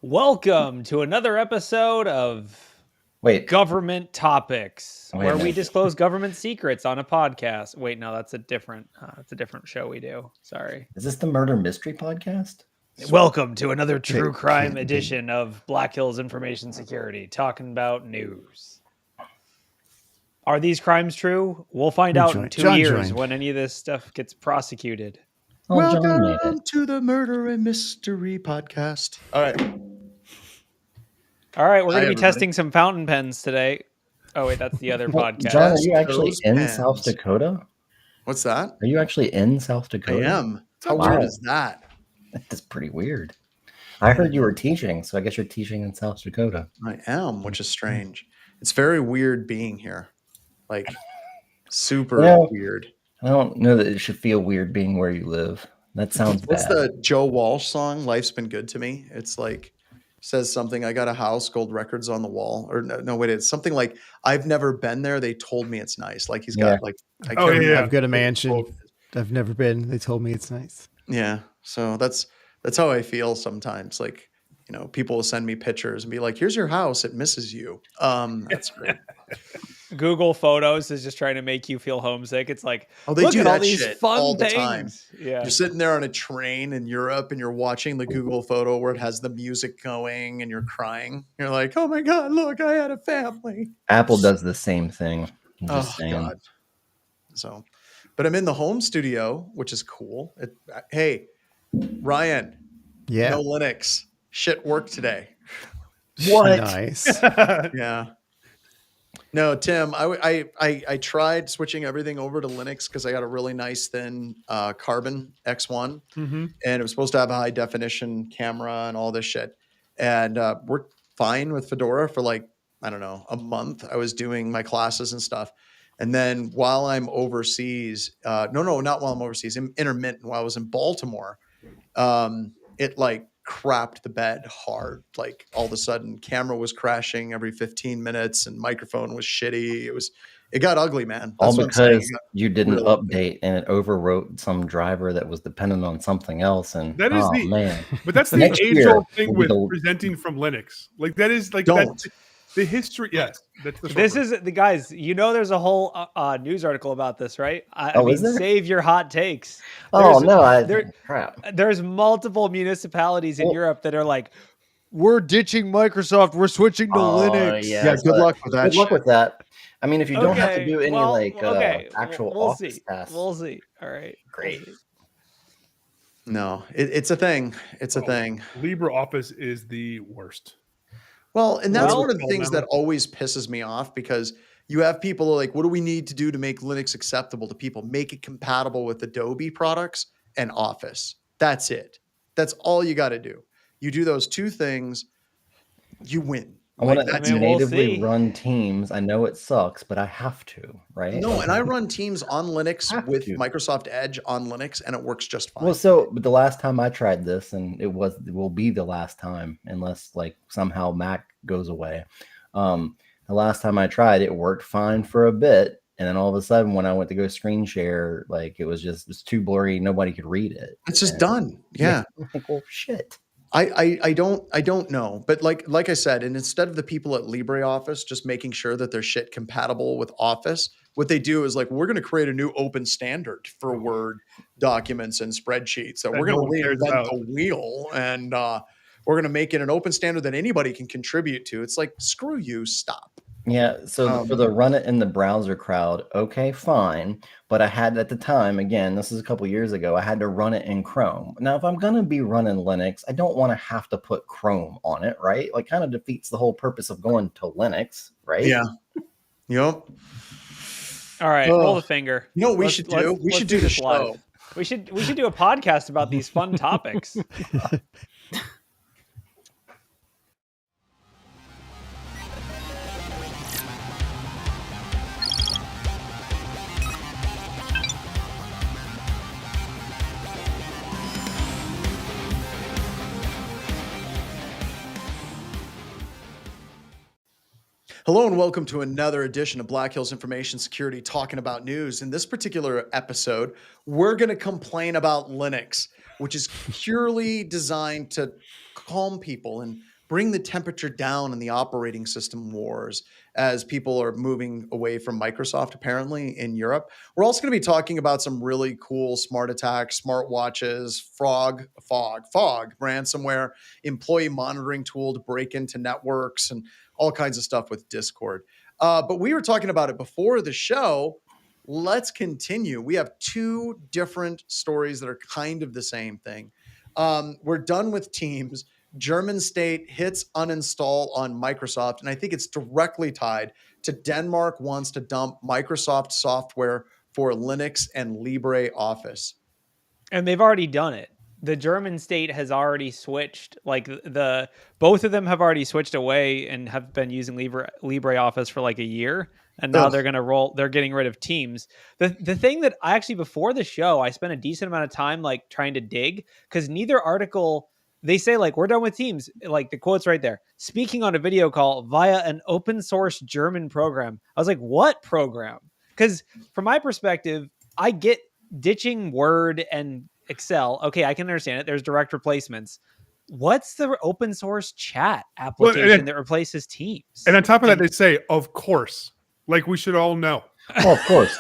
Welcome to another episode of Government Topics, where we disclose government secrets on a podcast. Wait, no, that's a different show we do. Sorry. Is this the Murder Mystery Podcast? Welcome to another true crime edition of Black Hills Information Security, talking about news. Are these crimes true? We'll find out in 2 years when any of this stuff gets prosecuted. Welcome to the Murder and Mystery Podcast. All right, we're going to be testing some fountain pens today. Oh, wait, that's the other podcast. John, are you actually in South Dakota? What's that? Are you actually in South Dakota? I am. How weird is that? That's pretty weird. I heard you were teaching, so I guess you're teaching in South Dakota. I am, which is strange. It's very weird being here. Like, super weird. I don't know that it should feel weird being where you live. That sounds What's bad. the Joe Walsh song, Life's Been Good to Me? It's like, says something, I got a house, gold records on the wall. Or no, wait, it's something like, I've never been there. They told me it's nice. Like he's got like, I've got a mansion. I've never been. They told me it's nice. Yeah. So that's how I feel sometimes. Like, you know, people will send me pictures and be like, here's your house. It misses you. That's great. Google Photos is just trying to make you feel homesick. It's like, they look do at that all these shit fun all the things. time. Yeah. You're sitting there on a train in Europe and you're watching the Google photo where it has the music going and you're crying. You're like, oh my God, look, I had a family. Apple does the same thing. God. So, but I'm in the home studio, which is cool. Hey, Ryan. Yeah. No Linux. Shit worked today. What? Nice. Yeah. No, Tim, I tried switching everything over to Linux because I got a really nice thin Carbon X1 and it was supposed to have a high definition camera and all this shit. And worked fine with Fedora for like, I don't know, a month. I was doing my classes and stuff. And then while I'm overseas, not while I'm overseas, intermittent, while I was in Baltimore, it like crapped the bed hard. Like all of a sudden camera was crashing every 15 minutes and microphone was shitty. It got ugly, man. That's all because you didn't update and it overwrote some driver that was dependent on something else. And that is man. But that's the age-old thing with presenting from Linux. Like that is like the history. Yes, that's the this is the guys. You know, there's a whole news article about this, right? I mean, save your hot takes. Crap. There's multiple municipalities in Europe that are like, we're ditching Microsoft. We're switching to Linux. Yeah, good luck with that. Good luck with that. I mean, if you don't have to do any actual office tasks. We'll see. All right. Great. No, it's a thing. It's a thing. LibreOffice is the worst. Well, and that's one of the things that always pisses me off because you have people who are like, what do we need to do to make Linux acceptable to people? Make it compatible with Adobe products and Office. That's it. That's all you got to do. You do those two things, you win. I want to natively run Teams. I know it sucks, but I have to, right? No, and I run Teams on Linux with Microsoft Edge on Linux, and it works just fine. Well, but the last time I tried this, and it will be the last time, unless like somehow Mac goes away. The last time I tried, it worked fine for a bit, and then all of a sudden, when I went to go screen share, like it was too blurry, nobody could read it. It's just done. Yeah. Like, well, shit. I don't know, but like I said, and instead of the people at LibreOffice just making sure that their shit compatible with Office, what they do is like, we're going to create a new open standard for Word documents and spreadsheets. So we're going to reinvent the wheel and we're going to make it an open standard that anybody can contribute to. It's like, screw you, stop. Yeah, so for the run it in the browser crowd, okay, fine. But I had at the time, again, this is a couple years ago, I had to run it in Chrome. Now, if I'm going to be running Linux, I don't want to have to put Chrome on it, right? Like, kind of defeats the whole purpose of going to Linux, right? Yeah. Yep. All right, roll the finger. You know what we should do? We should do the show. We should do a podcast about these fun topics. Hello and welcome to another edition of Black Hills Information Security talking about news. In this particular episode, we're going to complain about Linux, which is purely designed to calm people and bring the temperature down in the operating system wars as people are moving away from Microsoft, apparently, in Europe. We're also going to be talking about some really cool SmartAttack, smartwatches, fog, ransomware, employee monitoring tool to break into networks, and all kinds of stuff with Discord. But we were talking about it before the show. Let's continue. We have two different stories that are kind of the same thing. We're done with Teams. German state hits uninstall on Microsoft, and I think it's directly tied to Denmark wants to dump Microsoft software for Linux and LibreOffice. And they've already done it. The German state has already switched. Like both of them have already switched away and have been using LibreOffice for like a year. And now they're going to roll. They're getting rid of Teams. The thing that I actually, before the show, I spent a decent amount of time like trying to dig, because neither article, they say like, we're done with Teams. Like the quote's right there. Speaking on a video call via an open source German program. I was like, what program? Because from my perspective, I get ditching Word and Excel. Okay, I can understand it. There's direct replacements. What's the open source chat application that replaces Teams? And on top of that, they say, of course. Like we should all know. Oh, of course.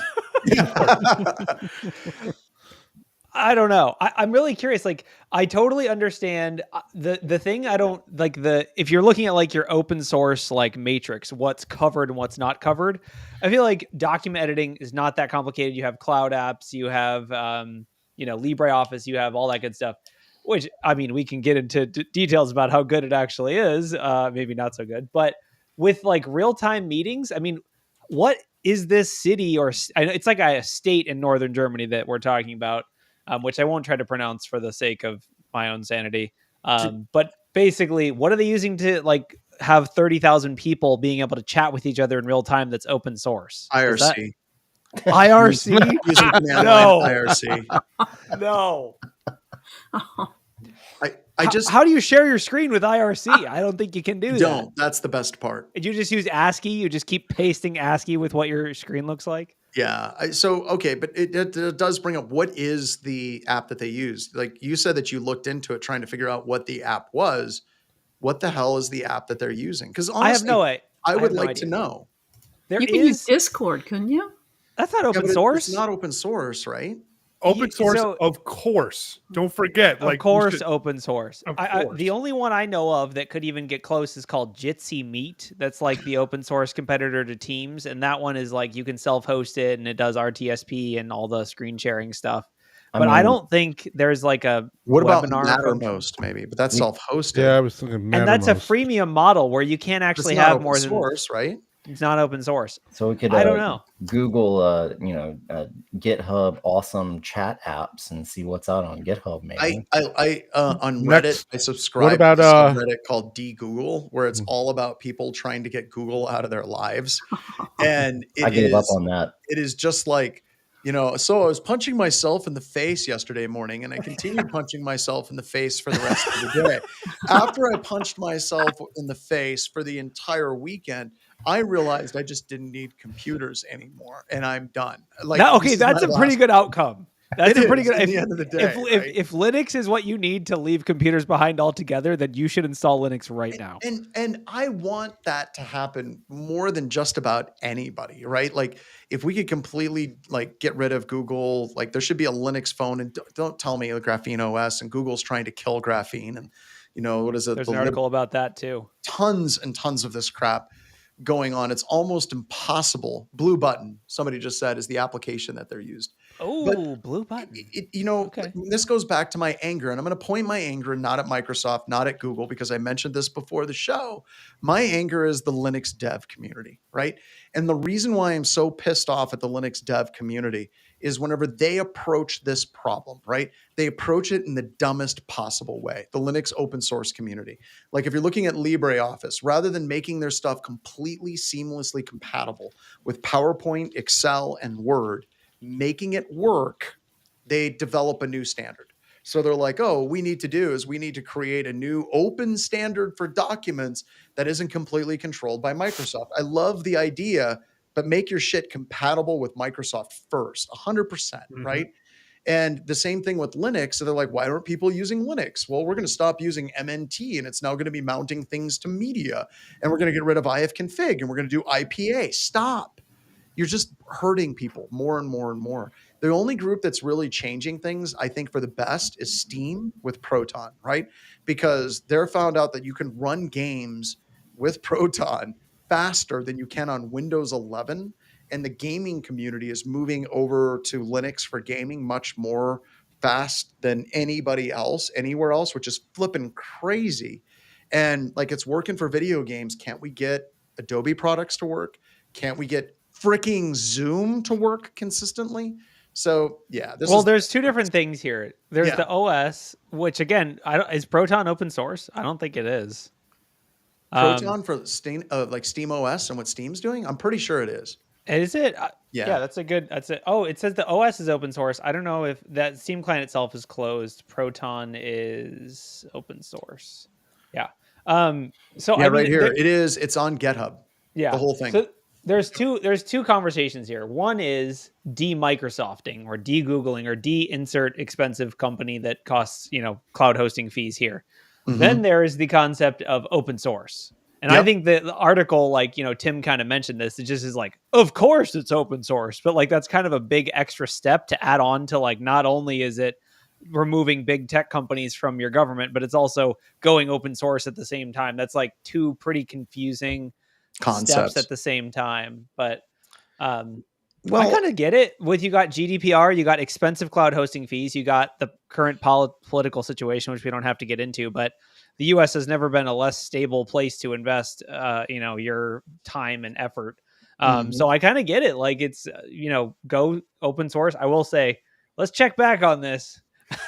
I don't know. I'm really curious. Like, I totally understand the thing. I don't like if you're looking at like your open source like matrix, what's covered and what's not covered. I feel like document editing is not that complicated. You have cloud apps, you have LibreOffice, you have all that good stuff. Which, I mean, we can get into details about how good it actually is. Maybe not so good, but with like real time meetings, I mean, what is this city or it's like a state in northern Germany that we're talking about, which I won't try to pronounce for the sake of my own sanity. But basically, what are they using to like have 30,000 people being able to chat with each other in real time that's open source? IRC. IRC? No. IRC. No. How do you share your screen with IRC? I don't think you can do that. Don't. That's the best part. Did you just use ASCII? You just keep pasting ASCII with what your screen looks like? Yeah. Okay, but it does bring up, what is the app that they used? Like you said that you looked into it trying to figure out what the app was. What the hell is the app that they're using? Because honestly, I have no idea. I would like to know. You can use Discord, couldn't you? That's not open source. It's not open source, right? Open source, of course. Don't forget. Of course, open source. Of course. The only one I know of that could even get close is called Jitsi Meet. That's like the open source competitor to Teams. And that one is like you can self-host it and it does RTSP and all the screen sharing stuff. But I don't think there's like a what about webinar Mattermost maybe, but that's self-hosted. Yeah, I was thinking Mattermost. And that's a freemium model where you can't actually have more than source, right? It's not open source. So we could, I don't know. Google, GitHub awesome chat apps and see what's out on GitHub. Maybe I on Reddit, I subscribe to a Reddit called DGoogle, where it's all about people trying to get Google out of their lives. And I gave up on that. It is just like, so I was punching myself in the face yesterday morning, and I continued punching myself in the face for the rest of the day. After I punched myself in the face for the entire weekend, I realized I just didn't need computers anymore, and I'm done. That's a pretty good outcome. That's a pretty good. At the end of the day, if Linux is what you need to leave computers behind altogether, then you should install Linux right now. And I want that to happen more than just about anybody, right? Like if we could completely like get rid of Google, like there should be a Linux phone, and don't tell me the Graphene OS and Google's trying to kill Graphene, and what is it? There's an article about that too. Tons and tons of this crap going on. It's almost impossible. Blue Button, somebody just said, is the application that they're used. Oh, Blue Button. Okay. This goes back to my anger, and I'm going to point my anger not at Microsoft, not at Google, because I mentioned this before the show. My anger is the Linux dev community, right? And the reason why I'm so pissed off at the Linux dev community is whenever they approach this problem, right? They approach it in the dumbest possible way. The Linux open source community. Like if you're looking at LibreOffice, rather than making their stuff completely seamlessly compatible with PowerPoint, Excel, and Word, making it work, they develop a new standard. So they're like, we need to create a new open standard for documents that isn't completely controlled by Microsoft. I love the idea, but make your shit compatible with Microsoft first, 100%, right? And the same thing with Linux. So they're like, why aren't people using Linux? Well, we're going to stop using MNT, and it's now going to be mounting things to media, and we're going to get rid of ifconfig, and we're going to do IPA. Stop. You're just hurting people more and more and more. The only group that's really changing things, I think, for the best is Steam with Proton, right? Because they're found out that you can run games with Proton faster than you can on Windows 11. And the gaming community is moving over to Linux for gaming much more fast than anybody else, anywhere else, which is flipping crazy. And like, it's working for video games. Can't we get Adobe products to work? Can't we get freaking Zoom to work consistently? So yeah, there's two different things here. There's the OS, which again, is Proton open source? I don't think it is. Proton for Steam, like Steam OS and what Steam's doing? I'm pretty sure it is. Is it? Yeah, that's it. Oh, it says the OS is open source. I don't know if that Steam client itself is closed. Proton is open source. Yeah. So yeah, right here it is. It's on GitHub. Yeah, the whole thing. So there's two conversations here. One is de-Microsofting or de-Googling or de-insert expensive company that costs cloud hosting fees here. Mm-hmm. Then there is the concept of open source. And I think the article, like, Tim kind of mentioned this, it just is like, of course it's open source, but like, that's kind of a big extra step to add on to, like, not only is it removing big tech companies from your government, but it's also going open source at the same time. That's like two pretty confusing concepts at the same time. But I kind of get it. With you got GDPR, you got expensive cloud hosting fees, you got the current political situation, which we don't have to get into, but the U.S. has never been a less stable place to invest, your time and effort. So I kind of get it. Like, it's, go open source. I will say, let's check back on this.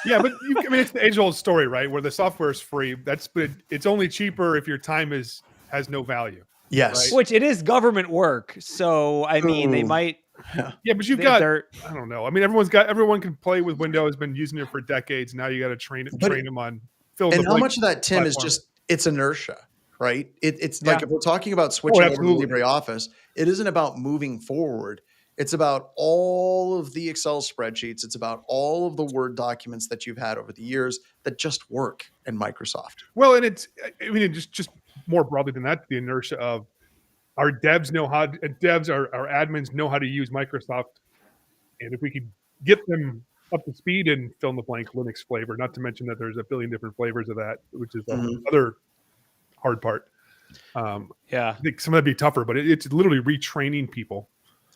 Yeah, but it's the age-old story, right? Where the software is free. It's only cheaper if your time has no value. Yes, right? Which it is government work. So I mean, they might. Yeah, but you've got. I don't know. I mean, everyone can play with Windows. Been using it for decades. Now you got to train them on. And how much of that, Tim, is just it's inertia, right? It's like, if we're talking about switching over to LibreOffice, it isn't about moving forward. It's about all of the Excel spreadsheets. It's about all of the Word documents that you've had over the years that just work in Microsoft. Well, and just more broadly than that, the inertia of our devs our admins know how to use Microsoft. And if we could get them up to speed and fill in the blank Linux flavor, not to mention that there's a billion different flavors of that, which is the other hard part. I think some of that'd be tougher, but it's literally retraining people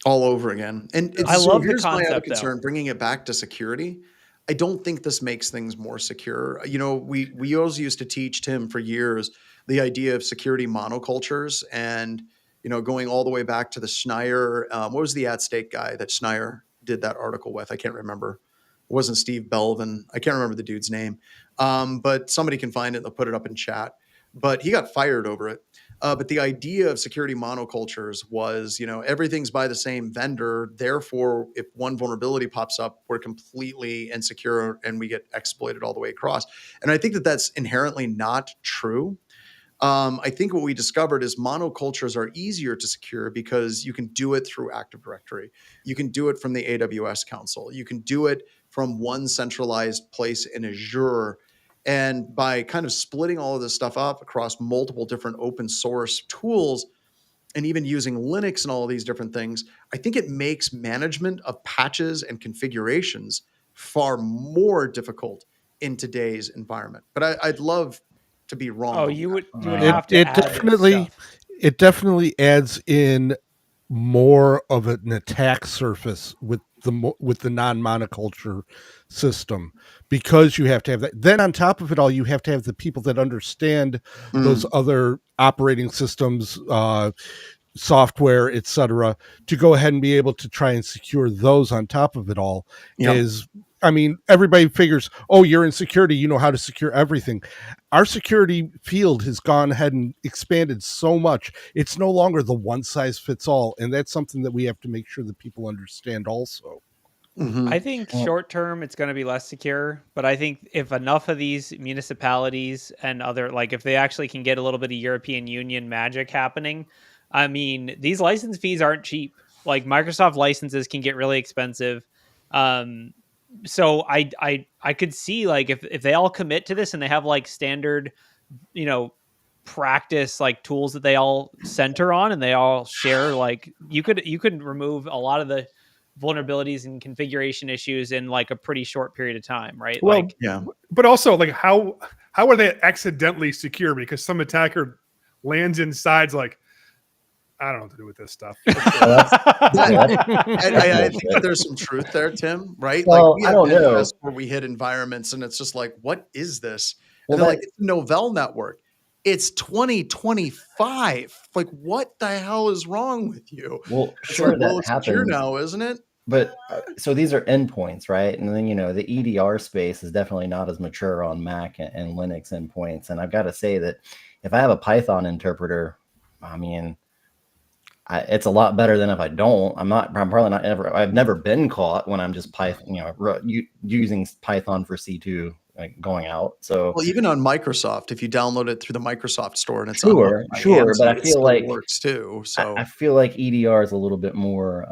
all over again. And I love the concept, my other concern, bringing it back to security. I don't think this makes things more secure. We always used to teach, Tim, for years, the idea of security monocultures and, going all the way back to the Schneier. What was the at-stake guy that Schneier did that article with? I can't remember. It wasn't Steve Belvin. I can't remember the dude's name. But somebody can find it. They'll put it up in chat. But he got fired over it. But the idea of security monocultures was, everything's by the same vendor. Therefore, if one vulnerability pops up, we're completely insecure and we get exploited all the way across. And I think that that's inherently not true. I think what we discovered is monocultures are easier to secure because you can do it through Active Directory. You can do it from the AWS console. You can do it from one centralized place in Azure. And by kind of splitting all of this stuff up across multiple different open source tools, and even using Linux and all of these different things, I think it makes management of patches and configurations far more difficult in today's environment. But I'd love to be wrong. Oh, you would have to add it definitely adds in more of an attack surface with the non-monoculture system, because you have to have that. Then on top of it all, you have to have the people that understand those other operating systems, software, etc., to go ahead and be able to try and secure those on top of it all. Everybody figures, oh, you're in security, you know how to secure everything. Our security field has gone ahead and expanded so much. It's no longer the one size fits all. And that's something that we have to make sure that people understand also. I think short term it's going to be less secure, but I think if enough of these municipalities and other, like if they actually can get a little bit of European Union magic happening, these license fees aren't cheap. Like Microsoft licenses can get really expensive. so I could see like if they all commit to this and they have like standard, practice like tools that they all center on and they all share, like you could remove a lot of the vulnerabilities and configuration issues in like a pretty short period of time, right? Well, like, yeah. But also, like, how are they accidentally secure? Because some attacker lands inside, like, I don't know what to do with this stuff. I think that there's some truth there, Tim. Right? Well, like, I don't know. where we hit environments, and it's just like, what is this? Well, And they're like, it's a Novell network. It's 2025. Like, what the hell is wrong with you? Well, It's sure, like, well, that it's secure happens. now, isn't it? But so these are endpoints, right? And then, the EDR space is definitely not as mature on Mac and Linux endpoints. And I've got to say that if I have a Python interpreter, I mean, it's a lot better than if I don't. I'm probably not ever. I've never been caught when I'm just Python, using Python for C2, like going out. So, well, even on Microsoft, if you download it through the Microsoft store and it's sure, but I feel like it works too. So I feel like EDR is a little bit more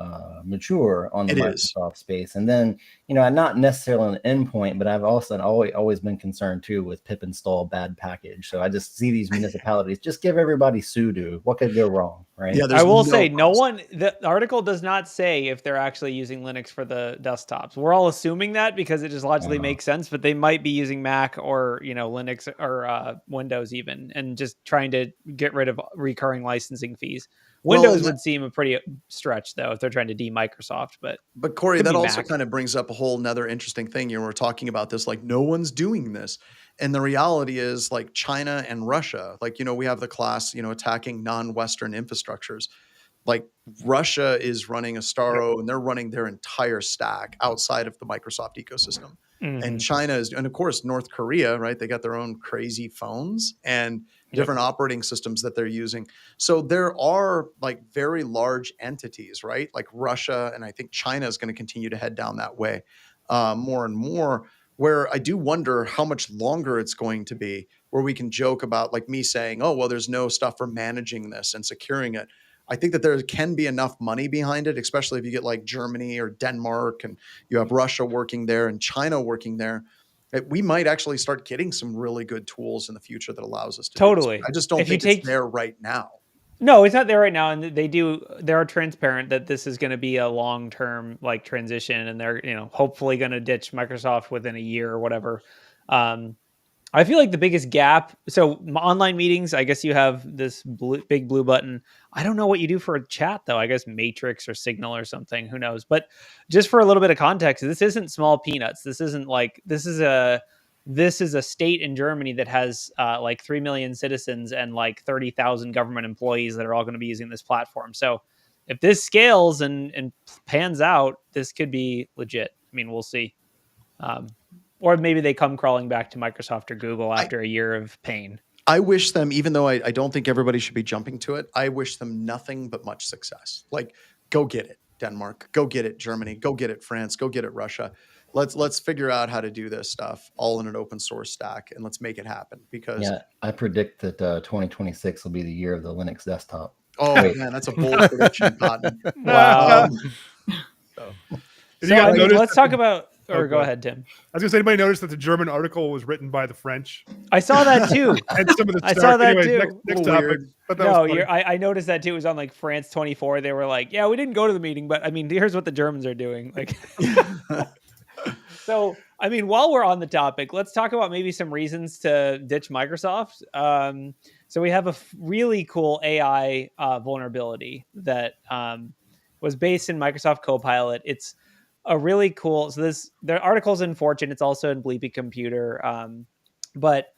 mature on the Microsoft space. And then, not necessarily an endpoint, but I've also always been concerned too with pip install bad package. So I just see these municipalities just give everybody sudo. What could go wrong, right? Yeah, I will say the article does not say if they're actually using Linux for the desktops. We're all assuming that because it just logically makes sense, but they might be using Mac or, Linux or Windows even, and just trying to get rid of recurring licensing fees. Windows would seem a pretty stretch though, if they're trying to de-Microsoft, but Corey, that also kind of brings up a whole nother interesting thing. We're talking about this, like no one's doing this. And the reality is like China and Russia, like, we have the class, attacking non-Western infrastructures. Like Russia is running a Staro and they're running their entire stack outside of the Microsoft ecosystem. Mm-hmm. And China is, and of course, North Korea, right? They got their own crazy phones and different operating systems that they're using. So there are like very large entities, right? Like Russia, and I think China is going to continue to head down that way more and more, where I do wonder how much longer it's going to be, where we can joke about like me saying, oh, well, there's no stuff for managing this and securing it. I think that there can be enough money behind it, especially if you get like Germany or Denmark and you have Russia working there and China working there. We might actually start getting some really good tools in the future that allows us to totally. Do this. I just don't think it's there right now. No, it's not there right now. And they are transparent that this is going to be a long-term like transition, and they're, hopefully going to ditch Microsoft within a year or whatever. I feel like the biggest gap. So online meetings, I guess you have this big blue button. I don't know what you do for a chat though. I guess Matrix or Signal or something. Who knows? But just for a little bit of context, this isn't small peanuts. This isn't like this is a state in Germany that has like 3 million citizens and like 30,000 government employees that are all going to be using this platform. So if this scales and pans out, this could be legit. I mean, we'll see. Or maybe they come crawling back to Microsoft or Google after a year of pain. I wish them, even though I don't think everybody should be jumping to it, I wish them nothing but much success. Like, go get it, Denmark. Go get it, Germany. Go get it, France. Go get it, Russia. Let's figure out how to do this stuff all in an open source stack, and let's make it happen. Because I predict that 2026 will be the year of the Linux desktop. Oh man, that's a bold prediction, Cotton. Wow. Let's talk about. Or go ahead, Tim. I was going to say, anybody noticed that the German article was written by the French? I saw that too. And some of the I saw that anyways, too. Next topic. I noticed that too. It was on like France 24. They were like, yeah, we didn't go to the meeting, but I mean, here's what the Germans are doing. Like, so, I mean, while we're on the topic, let's talk about maybe some reasons to ditch Microsoft. So we have a really cool AI vulnerability that was based in Microsoft Copilot. It's a really cool. So the article's in Fortune. It's also in Bleepy Computer. But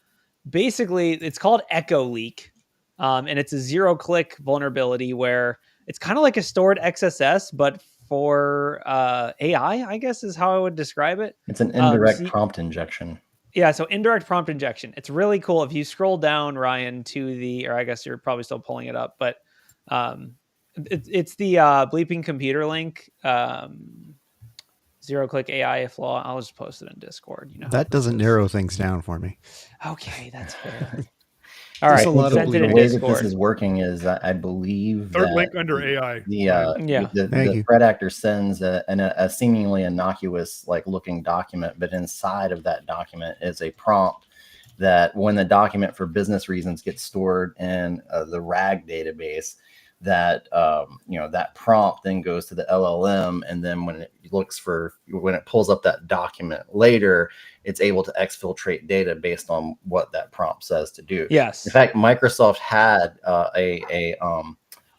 basically, it's called Echo Leak, and it's a 0-click vulnerability where it's kind of like a stored XSS, but for AI, I guess is how I would describe it. It's an indirect prompt injection. Yeah, so indirect prompt injection. It's really cool. If you scroll down, Ryan, to or I guess you're probably still pulling it up, but it's the Bleeping Computer link. 0-click AI flaw. I'll just post it in Discord. That doesn't narrow things down for me. Okay, that's fair. All right, a lot of send it the in way that Discord. this is working is I believe Third that link under AI. the threat actor sends a seemingly innocuous like looking document, but inside of that document is a prompt that when the document for business reasons gets stored in the RAG database, that that prompt then goes to the LLM, and then when it pulls up that document later, it's able to exfiltrate data based on what that prompt says to do. Yes. In fact, Microsoft had a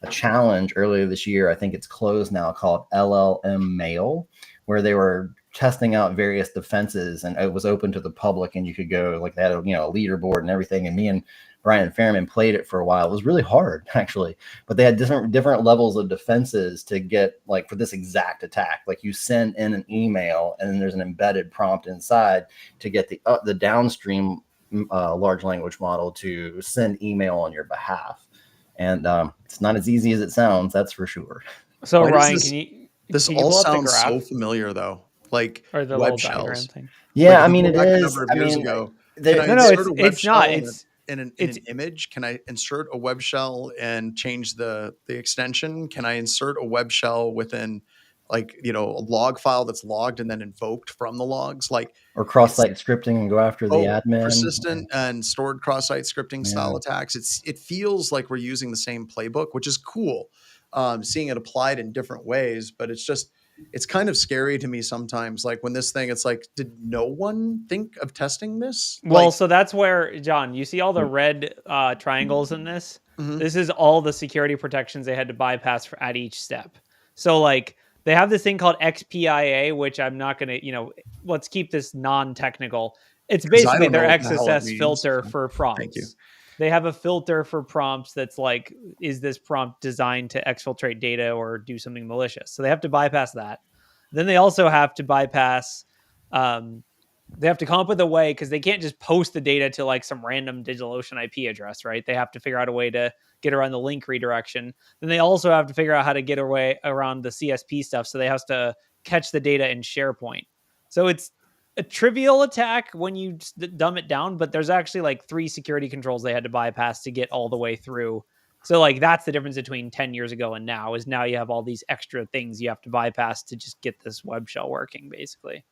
challenge earlier this year. I think it's closed now, called LLM Mail, where they were testing out various defenses, and it was open to the public, and you could go, like, they had a leaderboard and everything. And me and Brian Fairman played it for a while. It was really hard, actually, but they had different levels of defenses to get, like, for this exact attack. Like, you send in an email, and then there's an embedded prompt inside to get the downstream large language model to send email on your behalf. And it's not as easy as it sounds, that's for sure. So Ryan, this all sounds so familiar, though, like or the web little shells. diagram thing. Yeah, like, I mean, it is. A number of years ago. It's not. It's in an image. Can I insert a web shell and change the extension? Can I insert a web shell within, like, a log file that's logged and then invoked from the logs, like, or cross-site scripting and go after the admin? Persistent and stored cross-site scripting style attacks. It feels like we're using the same playbook, which is cool. Seeing it applied in different ways, but it's kind of scary to me sometimes. Like, when this thing, it's like, did no one think of testing this? Well, so that's where, John, you see all the red triangles in this. Mm-hmm. This is all the security protections they had to bypass at each step. So, like, they have this thing called XPIA, which I'm not going to, let's keep this non-technical. It's basically their XSS filter for prompts. Thank you. They have a filter for prompts that's like, is this prompt designed to exfiltrate data or do something malicious? So they have to bypass that. Then they also have to bypass, they have to come up with a way, because they can't just post the data to like some random DigitalOcean IP address, right? They have to figure out a way to get around the link redirection. Then they also have to figure out how to get away around the CSP stuff. So they have to catch the data in SharePoint. So it's a trivial attack when you dumb it down, but there's actually like 3 security controls they had to bypass to get all the way through. So, like, that's the difference between 10 years ago and now, is now you have all these extra things you have to bypass to just get this web shell working, basically.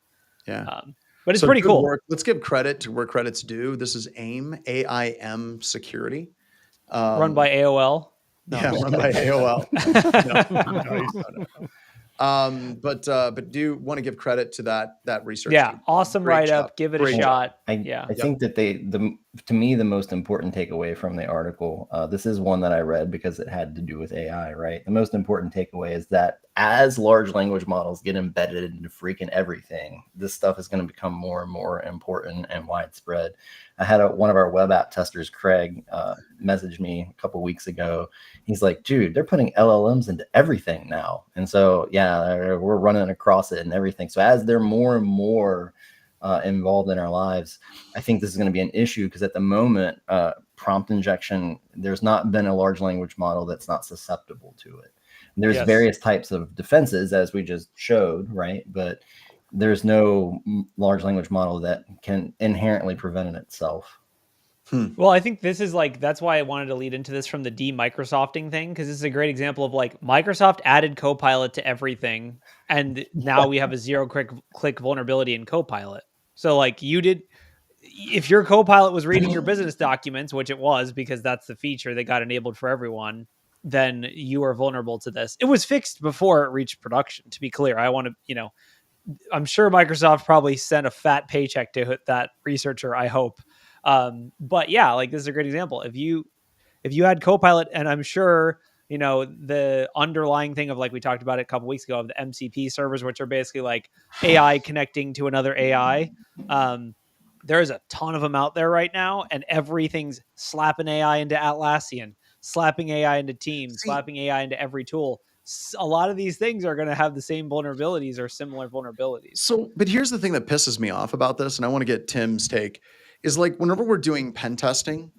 Yeah. But it's pretty cool. Work. Let's give credit to where credit's due. This is AIM, AIM security. Run by AOL. No. Yeah, run by AOL. But do want to give credit to that research. Yeah, team. awesome write-up. Give it a shot. I think that to me, the most important takeaway from the article, this is one that I read because it had to do with AI, right? The most important takeaway is that as large language models get embedded into freaking everything, this stuff is going to become more and more important and widespread. I had one of our web app testers, Craig, message me a couple weeks ago. He's like, dude, they're putting LLMs into everything now. And so, yeah, we're running across it and everything. So as they're more and more involved in our lives, I think this is going to be an issue, because at the moment, prompt injection, there's not been a large language model that's not susceptible to it. There's various types of defenses, as we just showed, right? But there's no large language model that can inherently prevent it itself. Well, I think this is like, that's why I wanted to lead into this from the de-Microsofting thing, because this is a great example of, like, Microsoft added Copilot to everything, and now we have a zero-click vulnerability in Copilot. So, like, if your Copilot was reading your business documents, which it was, because that's the feature that got enabled for everyone, then you are vulnerable to this. It was fixed before it reached production, to be clear. I want to, I'm sure Microsoft probably sent a fat paycheck to that researcher, I hope. But yeah, like, this is a great example. If you had Copilot, and I'm sure, the underlying thing of, like, we talked about it a couple weeks ago, of the MCP servers, which are basically like AI connecting to another AI. There's a ton of them out there right now, and everything's slapping AI into Atlassian, slapping AI into Teams, slapping AI into every tool. A lot of these things are going to have the same vulnerabilities or similar vulnerabilities. So, but here's the thing that pisses me off about this, and I want to get Tim's take, is, like, whenever we're doing pen testing,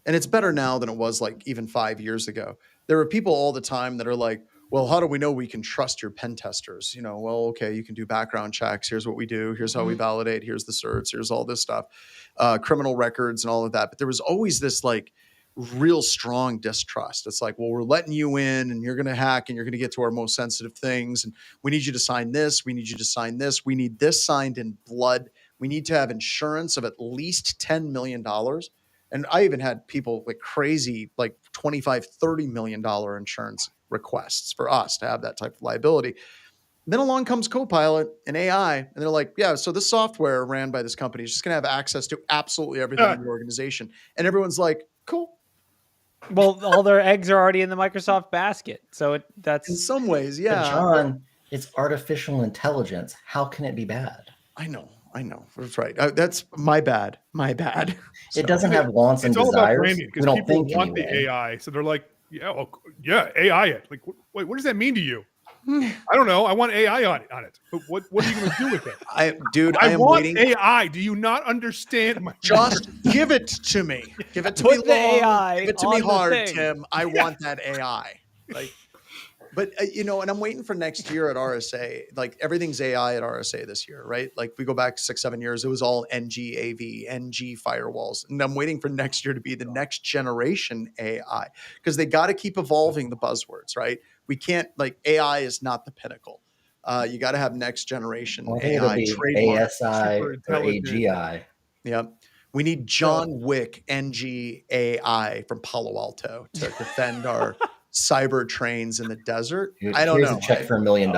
and it's better now than it was, like, even 5 years ago, there are people all the time that are like, well, how do we know we can trust your pen testers? Well, okay, you can do background checks. Here's what we do. Here's how we validate. Here's the certs. Here's all this stuff, criminal records and all of that. But there was always this, like, real strong distrust. It's like, well, we're letting you in and you're going to hack and you're going to get to our most sensitive things. And we need you to sign this. We need you to sign this. We need this signed in blood. We need to have insurance of at least $10 million. And I even had people like crazy, like $25, $30 million insurance requests for us to have that type of liability. Then along comes Copilot and AI, and they're like, yeah, so this software ran by this company is just going to have access to absolutely everything in your organization. And everyone's like, cool. Well, all their eggs are already in the Microsoft basket. So that's in some ways, yeah. But John, it's artificial intelligence. How can it be bad? I know. That's right. That's my bad. It doesn't have wants and desires. It's all about branding because people think want anyway. the AI. So they're like, yeah, AI it. Like, wait, what does that mean to you? I don't know. I want AI on it. But what are you going to do with it? I am want waiting. AI. Do you not understand? Just give it to me. Give it to Put me the long. AI Give it to on me the hard, thing. Tim. I want that AI. Like, but and I'm waiting for next year at RSA. Like everything's AI at RSA this year, right? Like we go back 6-7 years, it was all NG AV, NG firewalls, and I'm waiting for next year to be the next generation AI because they got to keep evolving the buzzwords, right? We can't AI is not the pinnacle. You got to have next generation AI trademark, ASI or AGI. Yeah. We need John Wick NG AI from Palo Alto to defend our cyber trains in the desert. Dude, I don't know. A check for $1 million.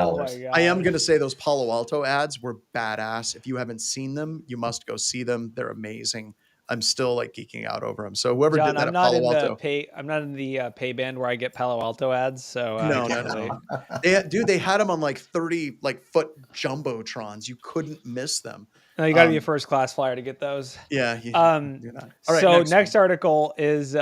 I am going to say those Palo Alto ads were badass. If you haven't seen them, you must go see them. They're amazing. I'm still geeking out over them. So whoever did that at Palo Alto, I'm not in the pay band where I get Palo Alto ads. So no. They had them on 30 foot jumbotrons. You couldn't miss them. No, you got to be a first class flyer to get those. Yeah. All right, so next one. article is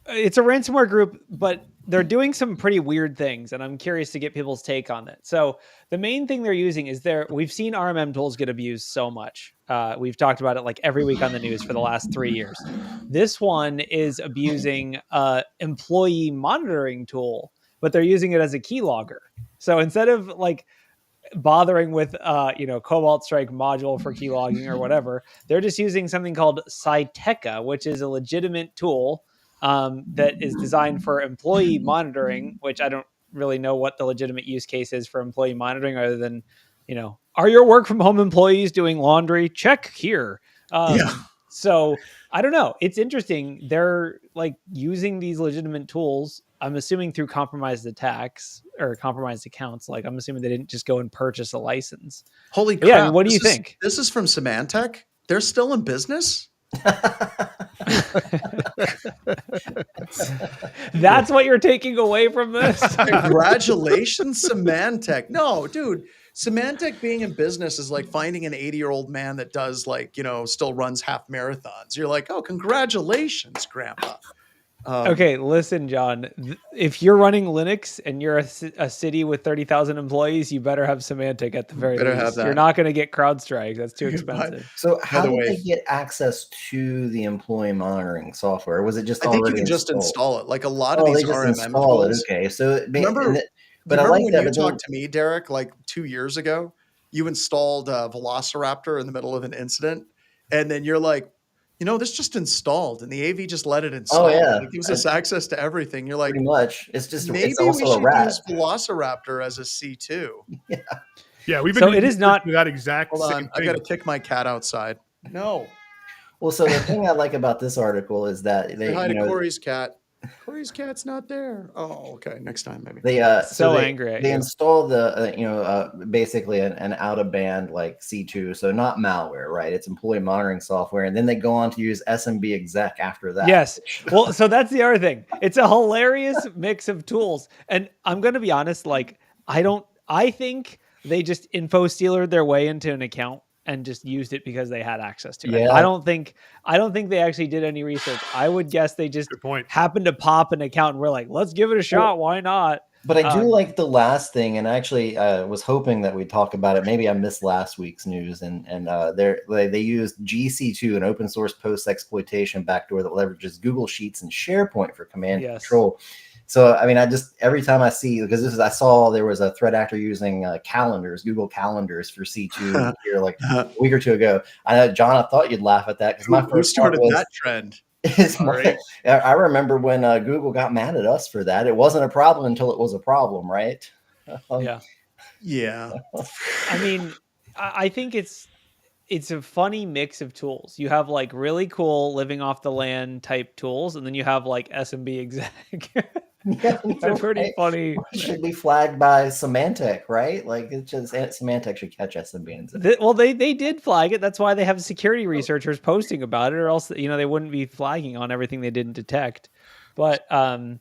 it's a ransomware group, but they're doing some pretty weird things, and I'm curious to get people's take on it. So the main thing they're using is we've seen RMM tools get abused so much. We've talked about it every week on the news for the last 3 years. This one is abusing employee monitoring tool, but they're using it as a keylogger. So instead of bothering with Cobalt Strike module for keylogging or whatever, they're just using something called Cyteca, which is a legitimate tool that is designed for employee monitoring, which I don't really know what the legitimate use case is for employee monitoring other than, are your work from home employees doing laundry? Check here. So I don't know. It's interesting. They're using these legitimate tools. I'm assuming through compromised attacks or compromised accounts. I'm assuming they didn't just go and purchase a license. Holy crap. Yeah. What do you think? This is from SmartAttack. They're still in business. That's what you're taking away from this. Congratulations, SmartAttack. No, dude, SmartAttack being in business is like finding an 80-year-old man that does still runs half marathons. You're like, oh, congratulations, Grandpa. Okay, listen, John. If you're running Linux and you're a city with 30,000 employees, you better have Symantec at the very least. You're not going to get CrowdStrike. That's too expensive. So how did they get access to the employee monitoring software? Was it just I think you can just install it. A lot of these RMM tools. Okay, so remember when you talked to me, Derek, 2 years ago, you installed Velociraptor in the middle of an incident, and then you're like, this just installed, and the AV just let it install. Oh yeah, it gives us access to everything. You're like, pretty much. It's just maybe it's also we should a rat. use Velociraptor as a C2. Yeah, we've been. So it is not that exact. Hold on, thing. I got to kick my cat outside. No. Well, so the thing I like about this article is that they hi to Corey's cat. Corey's cat's not there. Oh, okay. Next time, maybe. They angry at they you. install the basically an out of band C2, so not malware, right? It's employee monitoring software, and then they go on to use SMB exec after that. Yes. Well, so that's the other thing. It's a hilarious mix of tools, and I'm going to be honest. I think they just info stealered their way into an account and just used it because they had access to it. I don't think they actually did any research. I would guess they just happened to pop an account and we're like, let's give it a shot. Why not? But I do like the last thing, and actually was hoping that we'd talk about it. Maybe I missed last week's news, and they used GC2, an open source post exploitation backdoor that leverages Google Sheets and SharePoint for command and control. So, I mean, every time I see, because I saw there was a threat actor using calendars, Google calendars for C2 here like a week or two ago. I know, John, I thought you'd laugh at that because my first started that trend. I remember when Google got mad at us for that. It wasn't a problem until it was a problem, right? Yeah. I mean, I think it's a funny mix of tools. You have like really cool living off the land type tools, and then you have like SMB exec. Yeah, That's pretty funny. It should be flagged by Symantec, right? Like it's just Symantec should catch SMB. Well, they did flag it. That's why they have security researchers posting about it, or else they wouldn't be flagging on everything they didn't detect. But I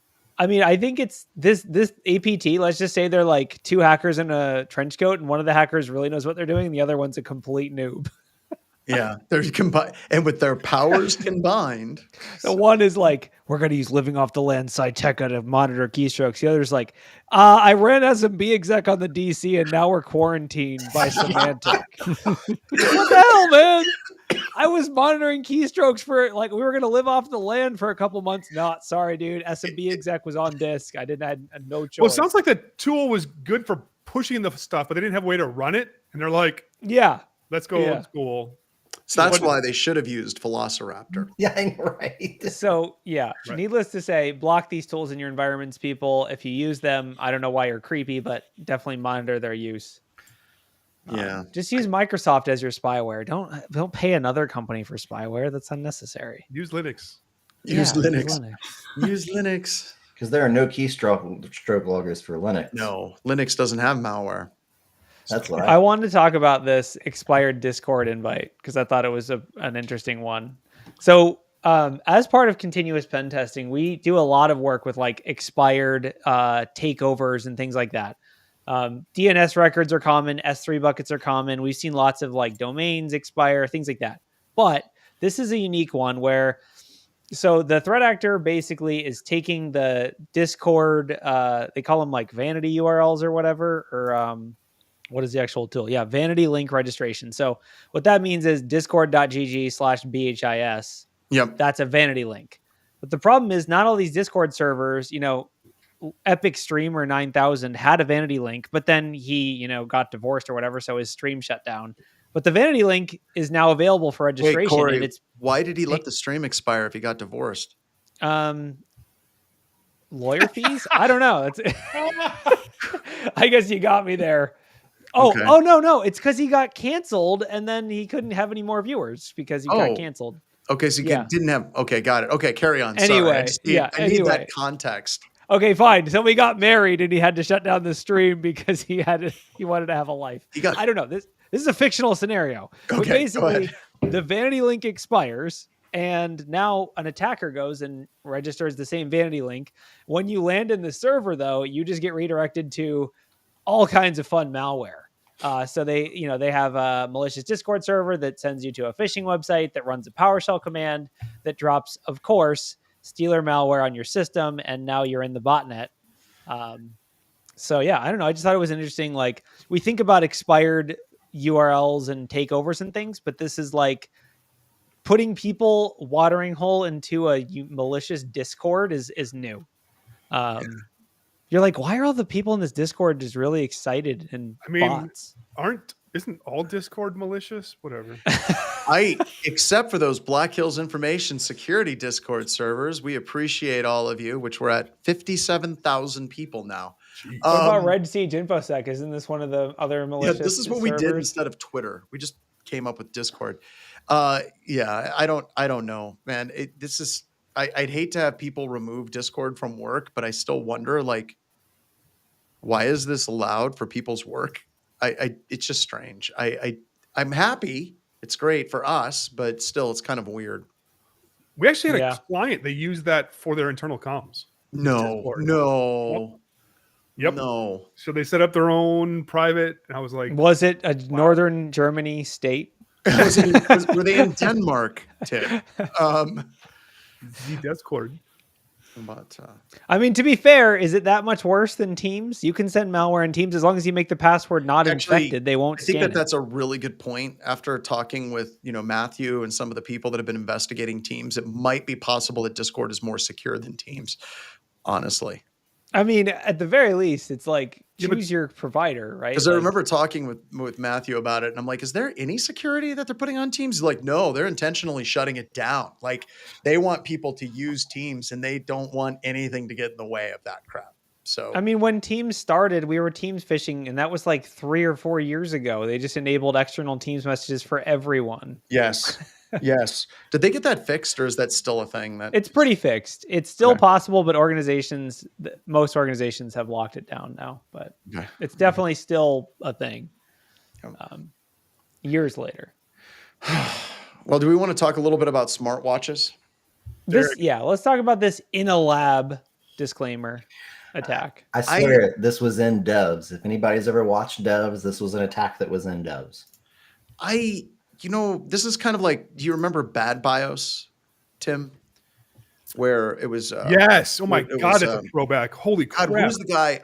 mean, I think it's this APT. Let's just say they're like two hackers in a trench coat, and one of the hackers really knows what they're doing, and the other one's a complete noob. Yeah, they're combined, and with their powers combined. The one is like, we're going to use living off the land Cyteka to monitor keystrokes. The other's like, I ran SMB exec on the DC, and now we're quarantined by Symantec. What the hell, man? I was monitoring keystrokes for we were going to live off the land for a couple months. Not sorry, dude. SMB exec was on disk. I had no choice. Well, it sounds like the tool was good for pushing the stuff, but they didn't have a way to run it. And they're like, yeah, let's go old school. So that's why they should have used Velociraptor. Yeah, right. So needless to say, block these tools in your environments, people. If you use them, I don't know why you're creepy, but definitely monitor their use. Yeah. Just use Microsoft as your spyware. Don't pay another company for spyware. That's unnecessary. Use Linux. Use Linux. Use Linux. Because there are no keystroke loggers for Linux. No, Linux doesn't have malware. That's right. I wanted to talk about this expired Discord invite because I thought it was an interesting one. So as part of continuous pen testing, we do a lot of work with like expired takeovers and things like that. DNS records are common. S3 buckets are common. We've seen lots of like domains expire, things like that. But this is a unique one where, so the threat actor basically is taking the Discord, they call them like vanity URLs or whatever, or what is the actual tool? Yeah, vanity link registration. So what that means is discord.gg/BHIS. Yep. That's a vanity link. But the problem is not all these Discord servers, Epic Streamer 9000 had a vanity link, but then he, got divorced or whatever, so his stream shut down. But the vanity link is now available for registration. Wait, Corey, and why did he let the stream expire if he got divorced? Lawyer fees? I don't know. I guess you got me there. Oh, okay. Oh no! It's because he got canceled, and then he couldn't have any more viewers because he got canceled. Okay, so he didn't have. Okay, got it. Okay, carry on. Anyway, sorry. I need that context. Okay, fine. So we got married, and he had to shut down the stream because he wanted to have a life. I don't know. This is a fictional scenario. Okay, but basically, the vanity link expires, and now an attacker goes and registers the same vanity link. When you land in the server, though, you just get redirected to all kinds of fun malware. So they have a malicious Discord server that sends you to a phishing website that runs a PowerShell command that drops, of course, Stealer malware on your system, and now you're in the botnet. So yeah, I don't know. I just thought it was interesting. Like, we think about expired URLs and takeovers and things, but this is like putting people watering hole into a malicious Discord is new. You're like, why are all the people in this Discord just really excited and bots? Isn't all Discord malicious? Whatever. Except for those Black Hills Information Security Discord servers. We appreciate all of you, which we're at 57,000 people now. What about Red Siege InfoSec? Isn't this one of the other malicious? Yeah, this is what we did instead of Twitter. We just came up with Discord. I don't know, man. I'd hate to have people remove Discord from work, but I still wonder, like, why is this allowed for people's work? It's just strange. I'm happy. It's great for us, but still, it's kind of weird. We actually had a client. They used that for their internal comms. No. Yep. No. So they set up their own private. And I was like, was it a northern Germany state? Were they in Denmark, Tim? The Discord. But, I mean, to be fair, is it that much worse than Teams? You can send malware in Teams as long as you make the password not infected. They won't. I think that's a really good point. After talking with Matthew and some of the people that have been investigating Teams, it might be possible that Discord is more secure than Teams. Honestly, I mean, at the very least, it's like choose your provider, right? Because I remember talking with Matthew about it, and I'm like, is there any security that they're putting on Teams? He's like, no, they're intentionally shutting it down. Like they want people to use Teams and they don't want anything to get in the way of that crap. So I mean, when Teams started, we were Teams phishing, and that was like 3 or 4 years ago. They just enabled external Teams messages for everyone. Yes. Yes. Did they get that fixed, or is that still a thing? That it's pretty fixed. It's still possible, but most organizations have locked it down now. But it's definitely still a thing. Years later. Well, do we want to talk a little bit about smartwatches? Let's talk about this in a lab disclaimer attack. I swear this was in Devs. If anybody's ever watched Devs, this was an attack that was in Devs. This is kind of like, do you remember Bad BIOS, Tim? Where it was yes. Oh my God, it's a throwback. Holy crap. God, who's the guy?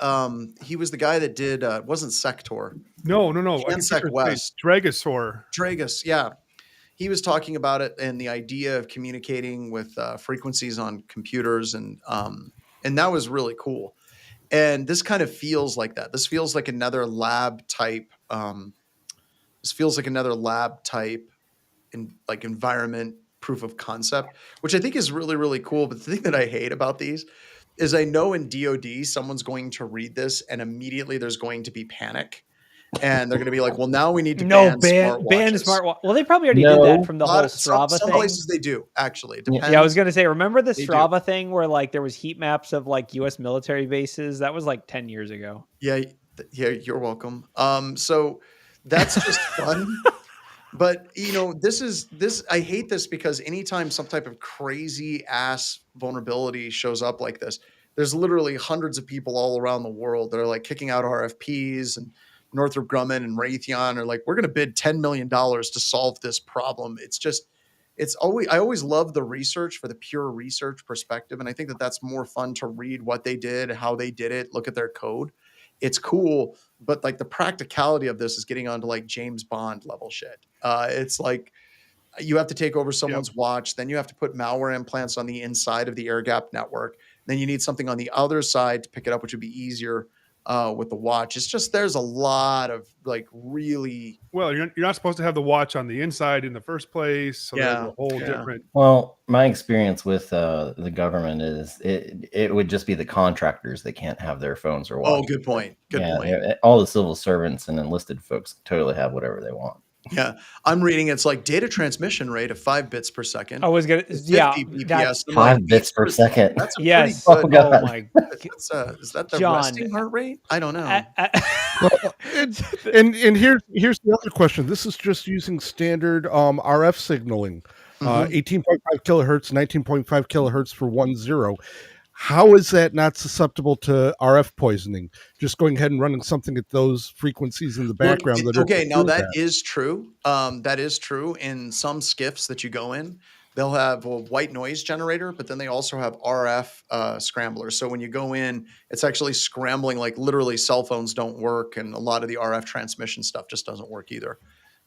He was the guy that did it wasn't Sector. No. Cansec West. Dragus, yeah. He was talking about it and the idea of communicating with frequencies on computers, and that was really cool. And this kind of feels like that. This feels like another lab type environment proof of concept, which I think is really, really cool. But the thing that I hate about these is I know in DoD, someone's going to read this and immediately there's going to be panic. And they're going to be like, well, now we need to ban smartwatches. Well, they probably already did that from the whole Strava thing. Some places they do, actually. It depends. Yeah, I was going to say, remember the Strava thing where like there was heat maps of like U.S. military bases? That was like 10 years ago. Yeah, you're welcome. So that's just fun. But I hate this because anytime some type of crazy ass vulnerability shows up like this, there's literally hundreds of people all around the world that are like kicking out RFPs, and Northrop Grumman and Raytheon are like, we're going to bid $10 million to solve this problem. I always love the research for the pure research perspective. And I think that that's more fun to read what they did, how they did it, look at their code. It's cool. But like the practicality of this is getting onto like James Bond level shit. It's like you have to take over someone's watch. Then you have to put malware implants on the inside of the air gap network. Then you need something on the other side to pick it up, which would be easier with the watch. It's just, there's a lot of like really. Well, you're not supposed to have the watch on the inside in the first place. So there's a whole different. Well, my experience with the government is it would just be the contractors that can't have their phones or watches. Oh, good point. Good point. All the civil servants and enlisted folks totally have whatever they want. Yeah, I'm reading it's like data transmission rate of 5 bits per second. I was gonna, BPS. 5 bits per second. That's a yes. pretty good. Oh my God. Is that the John, resting heart rate? I don't know. And here's the other question. This is just using standard RF signaling, 18.5 kilohertz, 19.5 kilohertz for 1.0. How is that not susceptible to RF poisoning? Just going ahead and running something at those frequencies in the background. That is true. That is true. In some SCIFs that you go in, they'll have a white noise generator, but then they also have RF scramblers. So when you go in, it's actually scrambling, like literally cell phones don't work, and a lot of the RF transmission stuff just doesn't work either.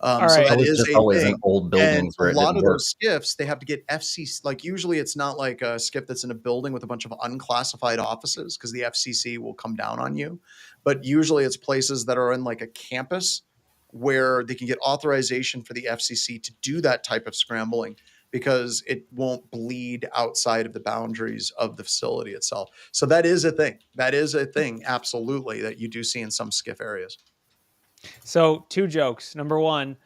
So that is a thing. In old buildings and a lot of those SCIFs, they have to get FCC. Like usually it's not like a SCIF that's in a building with a bunch of unclassified offices because the FCC will come down on you. But usually it's places that are in like a campus where they can get authorization for the FCC to do that type of scrambling because it won't bleed outside of the boundaries of the facility itself. So that is a thing. That is a thing, absolutely, that you do see in some SCIF areas. So 2 jokes. Number 1,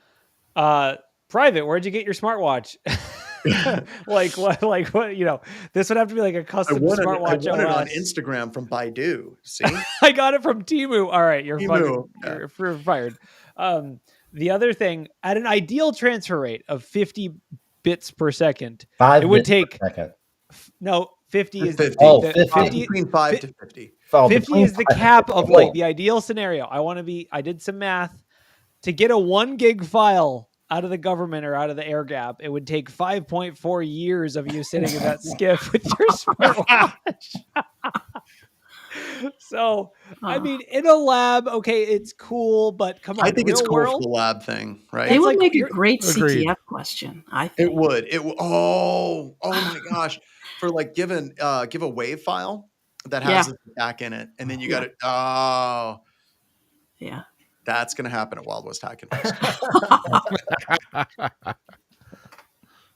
private, where'd you get your smartwatch? like what, this would have to be like a custom smartwatch. I won it on Instagram from Baidu. See? I got it from Temu. All right. You're fired. The other thing, at an ideal transfer rate of 50 bits per second, it would take, 50 is 50 between 5 to 50. 50 is the cap of like the ideal scenario. I did some math to get a 1 gig file out of the government or out of the air gap. It would take 5.4 years of you sitting in that SCIF with your smartwatch. So, I mean, in a lab, okay, it's cool, but come on. I think it's cool for the lab thing, right? It would make a great CTF question, I think. It would. Oh my gosh. For like give a WAV file that has this attack in it, and then you got it. Oh, yeah. That's going to happen at Wild West Hack and Fest.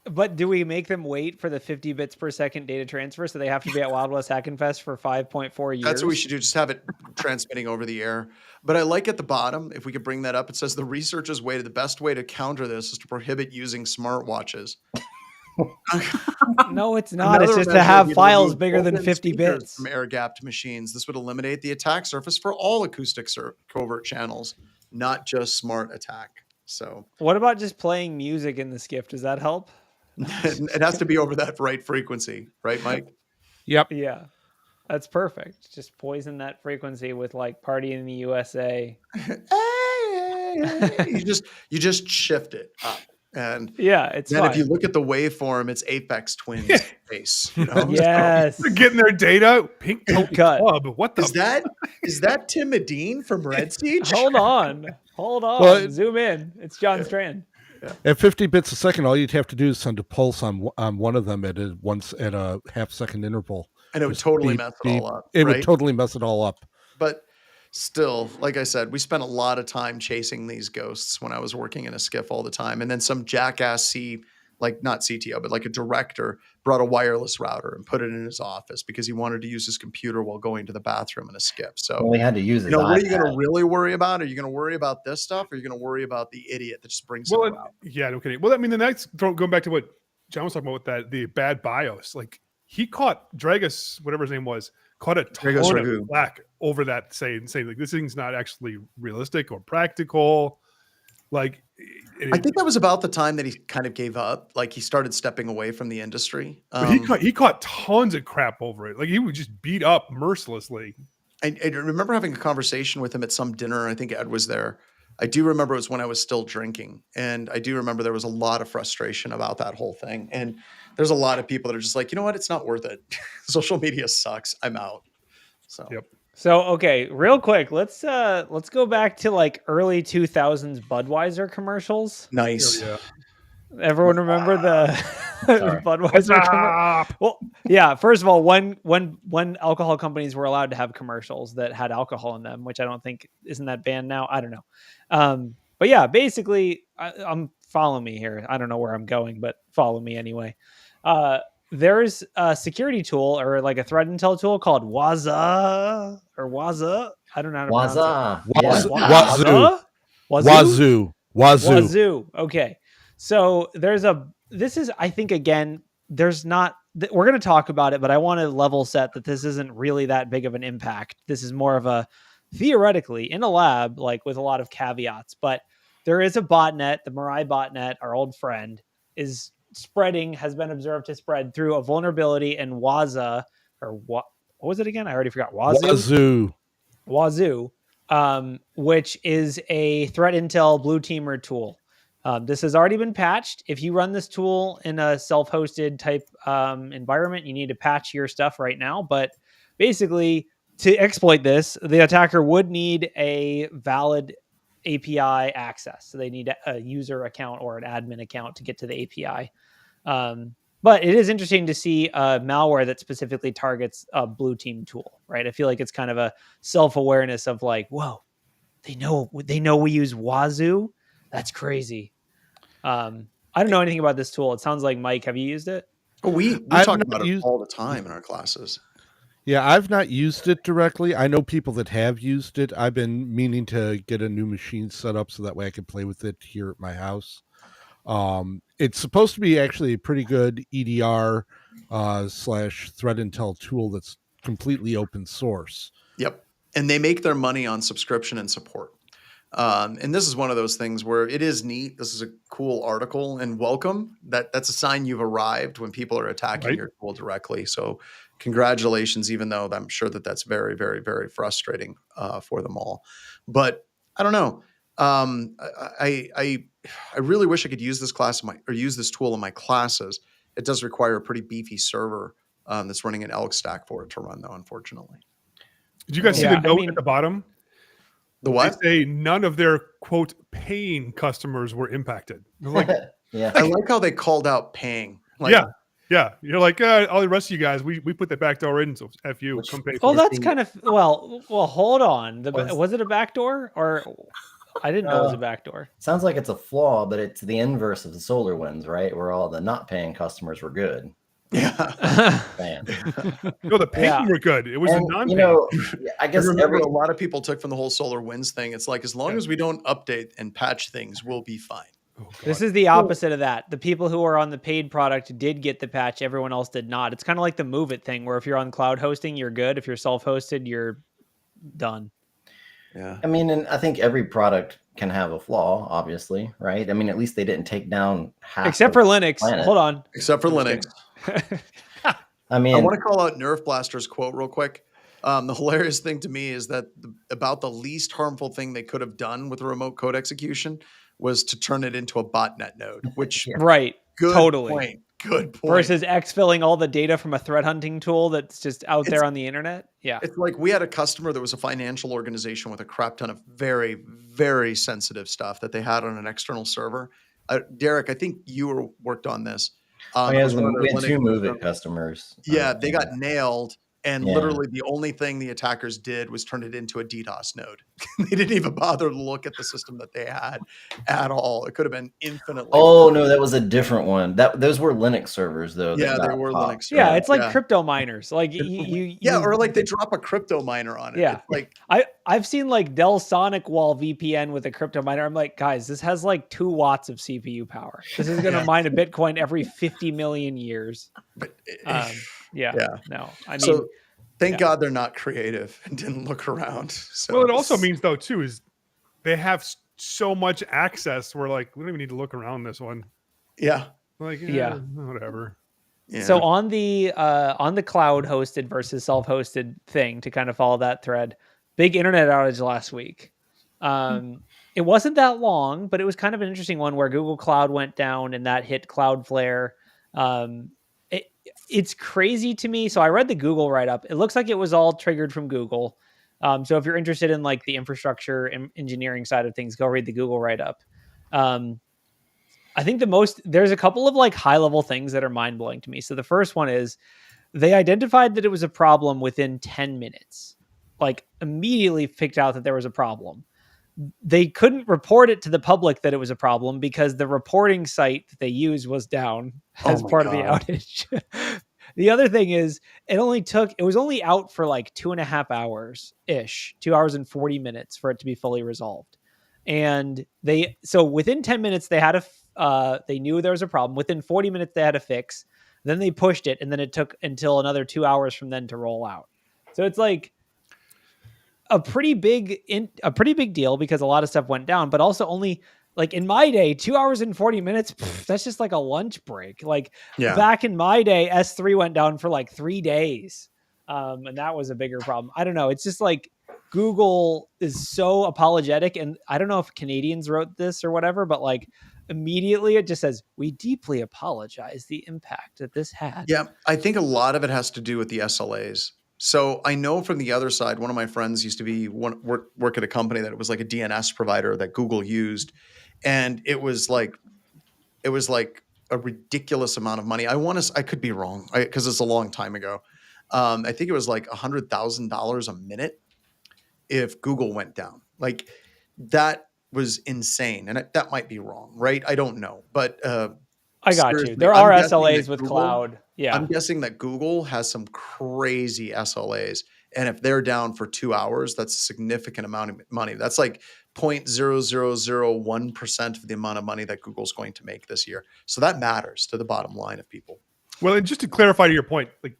But do we make them wait for the 50 bits per second data transfer, so they have to be at Wild West Hack and Fest for 5.4 years? That's what we should do. Just have it transmitting over the air. But I like at the bottom, if we could bring that up, it says the researchers waited. The best way to counter this is to prohibit using smartwatches. No, it's not. It's just to have files bigger than 50 bits. From air-gapped machines. This would eliminate the attack surface for all acoustic covert channels, not just SmartAttack. So, what about just playing music in the skiff? Does that help? It has to be over that right frequency, right, Mike? Yep. Yeah, that's perfect. Just poison that frequency with like "Party in the USA." You just shift it up. And yeah, it's then fine. If you look at the waveform, it's Aphex Twins face. You know? Yes, they're getting their data. Pink cut. Club. What the? Is that Tim Medine from Red Siege? Hold on. Well, zoom in. It's John Strand. Yeah. At 50 bits a second, all you'd have to do is send a pulse on one of them at a half-second interval, and it would totally mess it all up. It would totally mess it all up. But still, like I said, we spent a lot of time chasing these ghosts when I was working in a skiff all the time. And then some jackass not CTO, but like a director brought a wireless router and put it in his office because he wanted to use his computer while going to the bathroom in a skiff. So we had to use it. What are you going to really worry about? Are you going to worry about this stuff? Or are you going to worry about the idiot that just brings it out? Yeah, no kidding. Well, I mean, the next, going back to what John was talking about with the bad BIOS, like he caught Dragus, whatever his name was, caught a ton of flack over that, saying like this thing's not actually realistic or practical. Like, I think that was about the time that he kind of gave up. Like he started stepping away from the industry. He caught tons of crap over it. Like he would just beat up mercilessly. I remember having a conversation with him at some dinner. I think Ed was there. I do remember it was when I was still drinking. And I do remember there was a lot of frustration about that whole thing. And there's a lot of people that are just like, you know what? It's not worth it. Social media sucks. I'm out. So, yep. So, okay, real quick, let's go back to like early 2000s Budweiser commercials. Nice. Yeah. Everyone remember the Budweiser commercial? Well, yeah, first of all, when alcohol companies were allowed to have commercials that had alcohol in them, which I don't think, isn't that banned now? I don't know. But yeah, basically, I'm follow me here. I don't know where I'm going, but follow me anyway. There's a security tool or like a threat intel tool called Wazuh or Wazuh. I don't know how to pronounce it. Wazuh. Okay. So this is, I think, again, we're going to talk about it, but I want to level set that this isn't really that big of an impact. This is more of a theoretically in a lab, like with a lot of caveats, but there is a botnet, the Mirai botnet, our old friend, has been observed to spread through a vulnerability in Wazuh, or what was it again? I already forgot. Wazuh, which is a threat intel blue teamer tool. This has already been patched. If you run this tool in a self-hosted type environment, you need to patch your stuff right now. But basically, to exploit this, the attacker would need a valid API access. So they need a user account or an admin account to get to the API. But it is interesting to see malware that specifically targets a blue team tool, right? I feel like it's kind of a self-awareness of like, whoa, they know we use Wazuh. That's crazy. I don't know anything about this tool. It sounds like, Mike, have you used it? We talk about it all the time in our classes. Yeah, I've not used it directly. I know people that have used it. I've been meaning to get a new machine set up so that way I can play with it here at my house. It's supposed to be actually a pretty good EDR / threat intel tool that's completely open source. Yep. And they make their money on subscription and support. And this is one of those things where it is neat. This is a cool article and welcome. That's a sign you've arrived when people are attacking your tool directly. So congratulations, even though I'm sure that's very, very, very frustrating for them all. But I don't know. I really wish I could use this use this tool in my classes. It does require a pretty beefy server that's running an Elk stack for it to run, though, unfortunately. Did you guys see the note at the bottom? The what? They say none of their, quote, paying customers were impacted. Like, yeah. I like how they called out paying. Like, yeah. Yeah, you're like all the rest of you guys. We put the backdoor in, so f you. Which- Come pay Well, for it. that's kind of well. Hold on. Was- Was it a backdoor or I didn't know it was a backdoor. Sounds like it's a flaw, but it's the inverse of the SolarWinds, right? Where all the not paying customers were good. Yeah. Man. No, the paying were good. It was the And, non-paying. I guess remember a lot of people took from the whole SolarWinds thing. It's like, as long as we don't update and patch things, we'll be fine. Oh, This is the opposite of that. The people who are on the paid product did get the patch. Everyone else did not. It's kind of like the Move It thing, where if you're on cloud hosting, you're good. If you're self-hosted, you're done. Yeah. I mean, and I think every product can have a flaw, obviously, right? I mean, at least they didn't take down half. Except for Linux. planet. Hold on. Except for Linux. I mean, I want to call out Nerf Blaster's quote real quick. The hilarious thing to me is that about the least harmful thing they could have done with a remote code execution was to turn it into a botnet node, which Right. good Totally. point. Good point. Versus exfilling all the data from a threat hunting tool that's just out there on the internet. Yeah. It's like we had a customer that was a financial organization with a crap ton of very, very sensitive stuff that they had on an external server. Derek, I think you worked on this. we it was had one of their 2 Linux Move It servers. customers. Yeah, they got nailed. And Yeah. literally the only thing the attackers did was turn it into a DDoS node. They didn't even bother to look at the system that they had at all. It could have been infinitely. Oh no, that was a different one. Those were Linux servers though. Yeah, that they got were popped. Linux. Yeah, it's like Yeah. crypto miners. Like or like they drop a crypto miner on it. Yeah. It's like I've seen like Dell Sonic Wall VPN with a crypto miner. I'm like, guys, this has like 2 watts of CPU power. This is going to mine a Bitcoin every 50 million years. Yeah. No, I mean, so thank God they're not creative and didn't look around. So Well, it also means though too is they have so much access. We're like, we don't even need to look around this one. yeah. Like, Yeah. whatever. Yeah. so on the cloud hosted versus self-hosted thing, to kind of follow that thread, big internet outage last week. It wasn't that long, but it was kind of an interesting one where Google Cloud went down and that hit Cloudflare. It's crazy to me. So I read the Google write-up. It looks like it was all triggered from Google. So if you're interested in like the infrastructure and engineering side of things, go read the Google write-up. I think there's a couple of like high-level things that are mind-blowing to me. So the first one is they identified that it was a problem within 10 minutes. Like immediately picked out that there was a problem. They couldn't report it to the public that it was a problem because the reporting site that they used was down as part of the outage. The other thing is it was only out for like 2.5 hours ish, 2 hours and 40 minutes for it to be fully resolved. And so within 10 minutes, they knew there was a problem. Within 40 minutes, they had a fix. Then they pushed it. And then it took until another 2 hours from then to roll out. So it's like a pretty big deal because a lot of stuff went down, but also only like in my day, 2 hours and 40 minutes. That's just like a lunch break. Like back in my day, S3 went down for like 3 days. And that was a bigger problem. I don't know. It's just like Google is so apologetic. And I don't know if Canadians wrote this or whatever, but like immediately it just says, we deeply apologize the impact that this had. Yeah. I think a lot of it has to do with the SLAs. So I know from the other side, one of my friends used to work at a company that it was like a DNS provider that Google used. And it was like a ridiculous amount of money. I could be wrong because it's a long time ago. I think it was like $100,000 a minute if Google went down. Like that was insane. And that might be wrong, right? I don't know. But I got you. There are SLAs with cloud. Yeah. I'm guessing that Google has some crazy SLAs. And if they're down for 2 hours, that's a significant amount of money. That's like 0.0001% of the amount of money that Google's going to make this year. So that matters to the bottom line of people. Well, and just to clarify to your point, like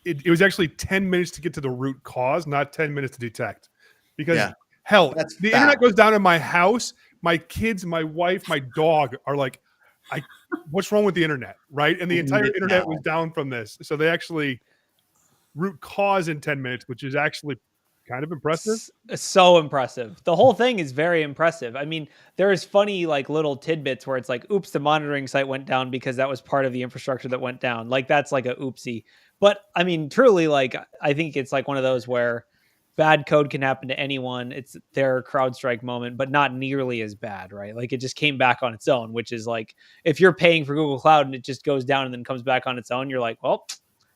it was actually 10 minutes to get to the root cause, not 10 minutes to detect. Because hell, the internet goes down in my house. My kids, my wife, my dog are like, what's wrong with the internet, right? And the entire internet was down from this. So they actually root cause in 10 minutes, which is actually kind of impressive. So impressive. The whole thing is very impressive. I mean, there is funny like little tidbits where it's like, oops, the monitoring site went down because that was part of the infrastructure that went down. Like that's like a oopsie. But I mean, truly, like I think it's like one of those where bad code can happen to anyone. It's their CrowdStrike moment, but not nearly as bad, right? Like it just came back on its own, which is like if you're paying for Google Cloud and it just goes down and then comes back on its own, you're like, well,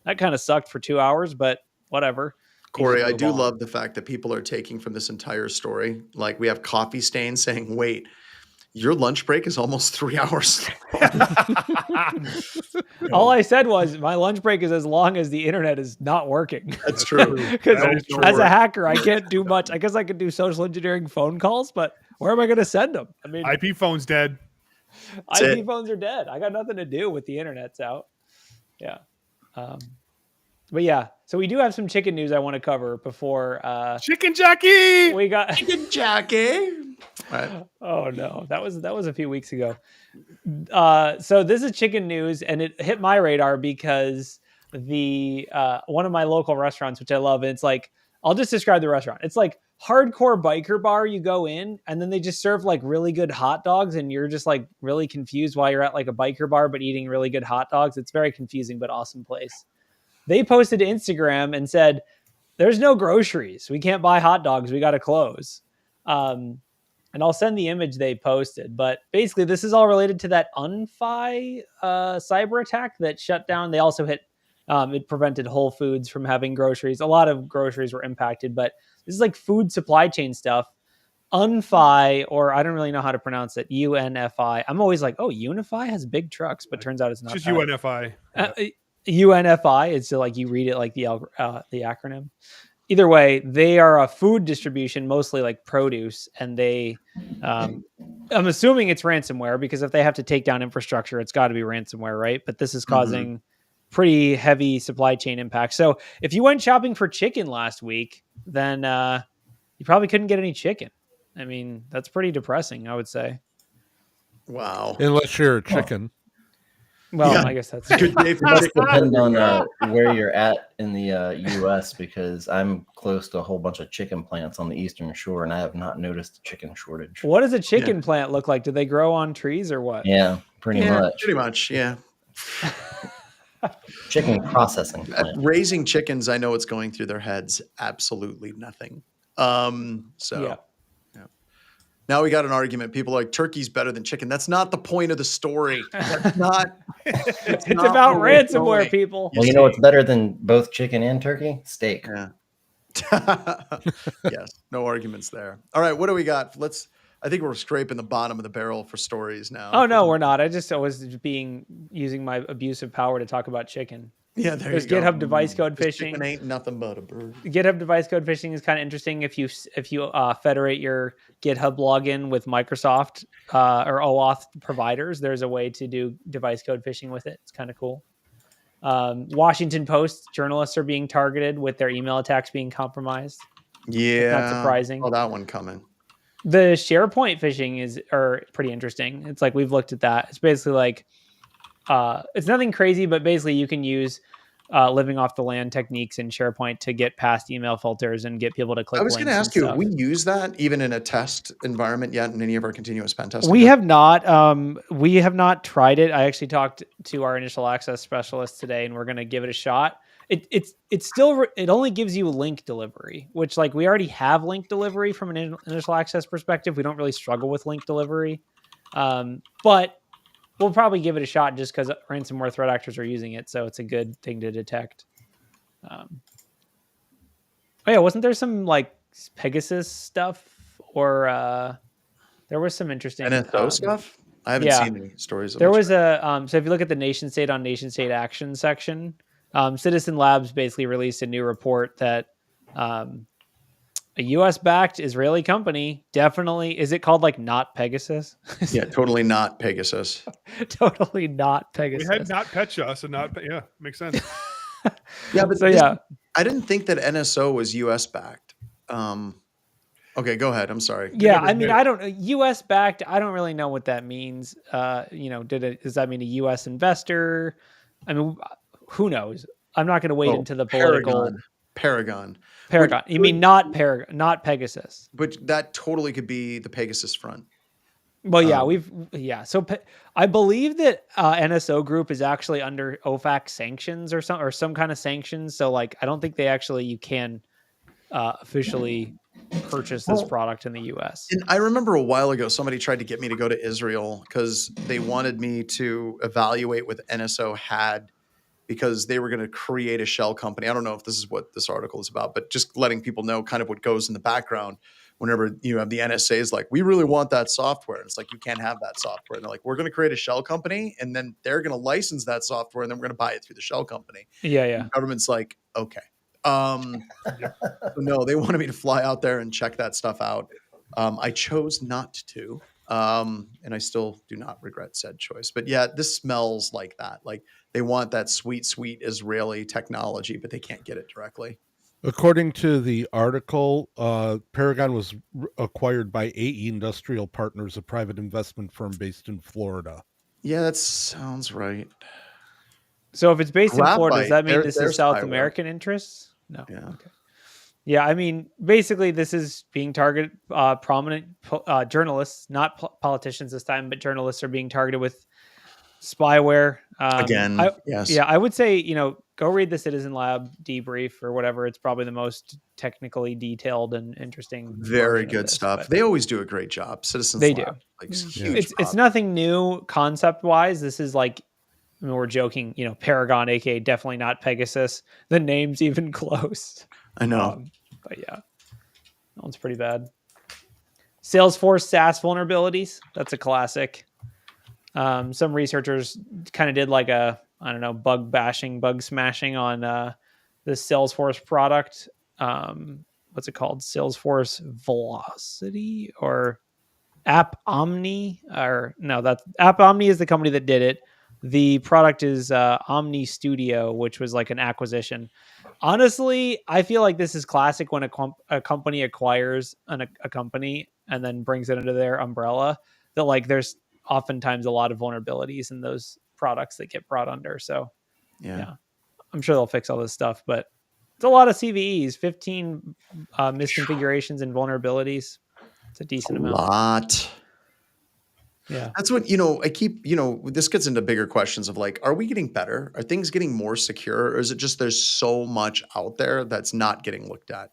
that kind of sucked for 2 hours, but whatever. Corey, I do love the fact that people are taking from this entire story. Like we have Coffee Stain saying, wait, your lunch break is almost 3 hours. All I said was my lunch break is as long as the internet is not working. That's true. Because as a hacker, I can't do much. I guess I could do social engineering phone calls, but where am I going to send them? I mean, IP phone's dead. IP phones are dead. I got nothing to do with the internet's out. Yeah. But yeah, so we do have some chicken news I want to cover before Chicken Jackie. We got Chicken Jackie. Right. Oh no, that was a few weeks ago. So this is chicken news, and it hit my radar because the one of my local restaurants, which I love, and it's like I'll just describe the restaurant. It's like hardcore biker bar. You go in, and then they just serve like really good hot dogs, and you're just like really confused why you're at like a biker bar but eating really good hot dogs. It's very confusing but awesome place. They posted to Instagram and said, "There's no groceries. We can't buy hot dogs. We got to close." And I'll send the image they posted. But basically, this is all related to that UNFI cyber attack that shut down. They also hit, it prevented Whole Foods from having groceries. A lot of groceries were impacted, but this is like food supply chain stuff. UNFI, or I don't really know how to pronounce it, UNFI. I'm always like, oh, UNFI has big trucks, but turns out it's not. Just UNFI. UNFI. It's like you read it like the acronym. Either way, they are a food distribution, mostly like produce, and they, I'm assuming it's ransomware because if they have to take down infrastructure, it's got to be ransomware, right? But this is causing pretty heavy supply chain impact. So if you went shopping for chicken last week, then you probably couldn't get any chicken. I mean, that's pretty depressing, I would say. Wow. Unless you're a chicken. Well, Yeah. I guess that's It must depend on where you're at in the U.S. because I'm close to a whole bunch of chicken plants on the Eastern Shore, and I have not noticed a chicken shortage. What does a chicken plant look like? Do they grow on trees or what? Yeah, pretty much. Pretty much, yeah. Chicken processing plant. Raising chickens, I know what's going through their heads. Absolutely nothing. Yeah. Now we got an argument. People are like, turkey's better than chicken. That's not the point of the story. That's not. It's about ransomware, people. Well, you know what's better than both chicken and turkey? Steak. Yeah. Yes. No arguments there. All right. What do we got? I think we're scraping the bottom of the barrel for stories now. Oh, no, we're not. I was using my abusive power to talk about chicken. Yeah, there's GitHub device code phishing. Chicken ain't nothing but a bird. GitHub device code phishing is kind of interesting if you federate your GitHub login with Microsoft or OAuth providers. There's a way to do device code phishing with it. It's kind of cool. Washington Post journalists are being targeted with their email attacks being compromised. Yeah, not surprising. Oh, that one coming. The SharePoint phishing is pretty interesting. It's like we've looked at that. It's basically like it's nothing crazy, but basically you can use living off the land techniques in SharePoint to get past email filters and get people to click. I was going to ask you, have we use that even in a test environment yet in any of our continuous pen testing? We have not. We have not tried it. I actually talked to our initial access specialist today, and we're going to give it a shot. It's still, it only gives you link delivery, which like we already have link delivery from an initial access perspective. We don't really struggle with link delivery, but we'll probably give it a shot just because ransomware threat actors are using it. So it's a good thing to detect. Oh yeah. Wasn't there some like Pegasus stuff or there was some interesting NSO stuff? I haven't seen any stories of there was so if you look at the nation state on nation state action section, Citizen Labs basically released a new report that a US-backed Israeli company definitely, is it called like not Pegasus? Yeah, totally not Pegasus. Totally not Pegasus. We had not Petcha, so not, makes sense. Yeah, but so I didn't think that NSO was US-backed. Okay, go ahead. I'm sorry. Yeah, I mean, US-backed, I don't really know what that means. Does that mean a US investor? I mean, who knows? I'm not going to wade into the political. Paragon. You mean not Pegasus? But that totally could be the Pegasus front. Well, yeah, So I believe that NSO Group is actually under OFAC sanctions or some kind of sanctions. So like, I don't think they actually, you can officially purchase this product in the US. And I remember a while ago, somebody tried to get me to go to Israel because they wanted me to evaluate what NSO had, because they were going to create a shell company. I don't know if this is what this article is about, but just letting people know kind of what goes in the background whenever you have the NSA's like, we really want that software. And it's like, you can't have that software. And they're like, we're going to create a shell company, and then they're going to license that software, and then we're going to buy it through the shell company. Yeah. And the government's like, okay. No, they wanted me to fly out there and check that stuff out. I chose not to. And I still do not regret said choice. But yeah, this smells like that. Like they want that sweet, sweet Israeli technology, but they can't get it directly. According to the article, Paragon was acquired by AE Industrial Partners, a private investment firm based in Florida. Yeah, that sounds right. So if it's based in Florida, does that mean this is South spyware. American interests? No. Yeah. Okay. Yeah, I mean, basically, this is being targeted. Prominent journalists, not politicians this time, but journalists are being targeted with spyware. Yes. Yeah, I would say, go read the Citizen Lab debrief or whatever. It's probably the most technically detailed and interesting. Very good stuff. They always do a great job. Citizens They Lab, do. Huge It's nothing new concept wise. This is like, we're joking, Paragon, aka definitely not Pegasus. The name's even close. I know. But yeah, that one's pretty bad. Salesforce SaaS vulnerabilities. That's a classic. Some researchers kind of did like a, bug bashing, bug smashing on the Salesforce product. What's it called? Salesforce Velocity or App Omni? Or no, that's App Omni is the company that did it. The product is Omni Studio, which was like an acquisition. Honestly, I feel like this is classic when a company acquires a company and then brings it under their umbrella. That like there's oftentimes a lot of vulnerabilities in those products that get brought under. So yeah, I'm sure they'll fix all this stuff, but it's a lot of CVEs, 15 misconfigurations and vulnerabilities. It's a decent amount. Lot. Yeah. That's what, I keep, this gets into bigger questions of like, are we getting better? Are things getting more secure? Or is it just there's so much out there that's not getting looked at?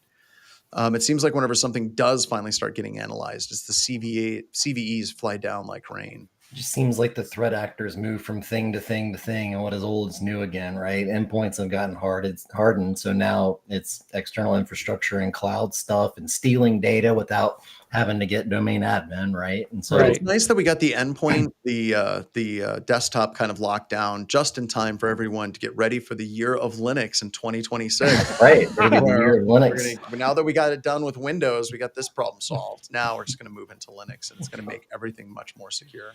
It seems like whenever something does finally start getting analyzed, it's the CVEs fly down like rain. It just seems like the threat actors move from thing to thing to thing, and what is old is new again, right? Endpoints have gotten hardened, so now it's external infrastructure and cloud stuff and stealing data without having to get domain admin, right? And so It's nice that we got the endpoint, the desktop kind of locked down just in time for everyone to get ready for the year of Linux in 2026. Right, the year of Linux. But now that we got it done with Windows, we got this problem solved. Now we're just going to move into Linux, and it's going to make everything much more secure.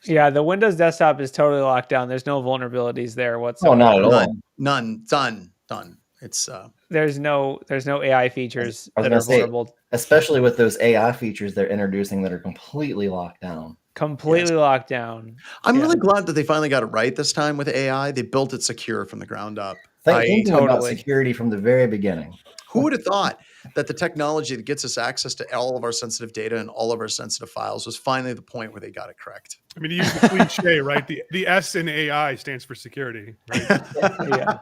Yeah, the Windows desktop is totally locked down. There's no vulnerabilities there whatsoever. Oh, not at all. None. Done. It's there's no AI features that are vulnerable. Especially with those AI features they're introducing that are completely locked down. Locked down. I'm really glad that they finally got it right this time with AI. They built it secure from the ground up. Thinking about security from the very beginning. Who would have thought that the technology that gets us access to all of our sensitive data and all of our sensitive files was finally the point where they got it correct? I mean, to use the cliche, right? The S in AI stands for security, right?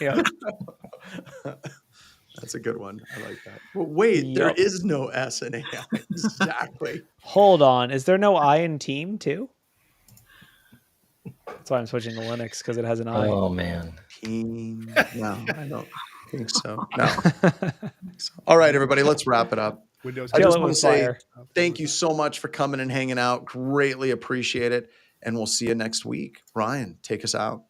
Yeah. That's a good one. I like that. Well, wait, there is no S in AI. Exactly. Hold on. Is there no I in team too? That's why I'm switching to Linux, because it has an I. Oh, man. Team. No, I don't think so. No. All right, everybody, let's wrap it up. Windows. I just want to say thank you so much for coming and hanging out. Greatly appreciate it. And we'll see you next week. Ryan, take us out.